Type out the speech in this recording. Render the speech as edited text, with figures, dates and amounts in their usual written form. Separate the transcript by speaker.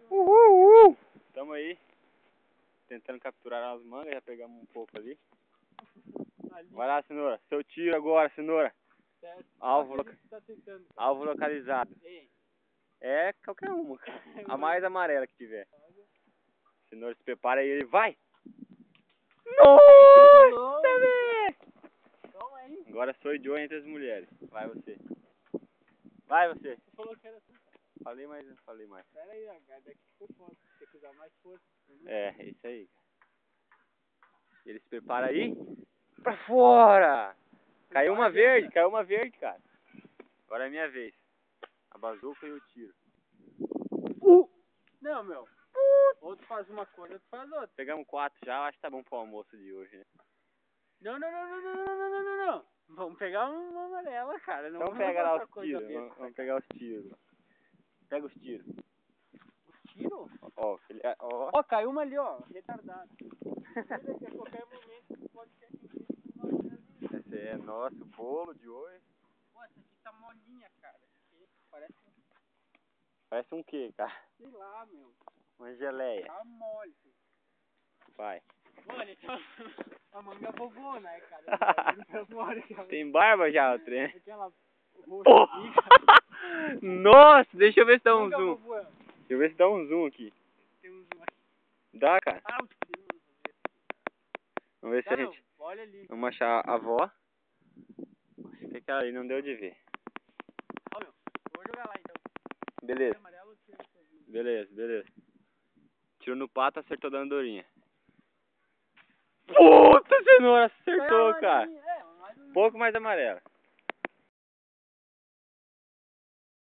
Speaker 1: Uhul! Tamo aí, tentando capturar as mangas, já pegamos um pouco ali. Vai lá, cenoura, seu tiro agora, cenoura. Alvo localizado. É qualquer uma, cara. A mais amarela que tiver. Cenoura, se prepara aí, ele vai! Nossa, velho! Agora sou idiota entre as mulheres. Vai você. Vai você.
Speaker 2: Você falou que era assim.
Speaker 1: Falei, mas não falei mais.
Speaker 2: Pera aí, cara. Daqui ficou foda. Tem que usar mais força.
Speaker 1: É isso aí. Ele se prepara aí. Pra fora! Caiu uma verde, cara. Agora é minha vez. A bazuca e o tiro.
Speaker 2: Não, meu. Outro faz uma coisa, outro faz outra.
Speaker 1: Pegamos 4 já, acho que tá bom pro almoço de hoje, né?
Speaker 2: Não. Vamos pegar uma amarela, cara. Não
Speaker 1: Então
Speaker 2: vamos
Speaker 1: pega lá
Speaker 2: outra
Speaker 1: os
Speaker 2: coisa
Speaker 1: tiros.
Speaker 2: mesmo.
Speaker 1: Vamos pegar os tiros. Pega os tiros.
Speaker 2: Tiro?
Speaker 1: Ó, filho, ó.
Speaker 2: Ó, caiu uma ali, ó. Retardado. Que a qualquer momento pode ser que
Speaker 1: Esse é nosso bolo de hoje.
Speaker 2: Pô, essa aqui tá molinha, cara. Parece
Speaker 1: Parece um quê, cara?
Speaker 2: sei lá, meu.
Speaker 1: Uma geleia.
Speaker 2: Tá mole.
Speaker 1: Vai.
Speaker 2: Olha, então, a manga bobou, né, cara?
Speaker 1: Tem barba já o trem.
Speaker 2: Aquela roxa ali, cara.
Speaker 1: Nossa, deixa eu ver se dá um
Speaker 2: Manga
Speaker 1: zoom.
Speaker 2: bobou.
Speaker 1: Deixa eu ver se dá um zoom aqui.
Speaker 2: Tem um zoom aqui.
Speaker 1: Dá, cara?
Speaker 2: Ah, o tiro.
Speaker 1: Vamos ver se
Speaker 2: Tá,
Speaker 1: a gente...
Speaker 2: não. Olha ali.
Speaker 1: Vamos achar a avó. Acho que aquela ali não deu de ver.
Speaker 2: Ó, meu. Vou jogar lá, então.
Speaker 1: Beleza.
Speaker 2: Amarelo, tiro sozinho.
Speaker 1: Beleza. Tiro no pato, acertou da andorinha. Puta, cenoura, acertou, cara.
Speaker 2: É, mas...
Speaker 1: Pouco mais amarela.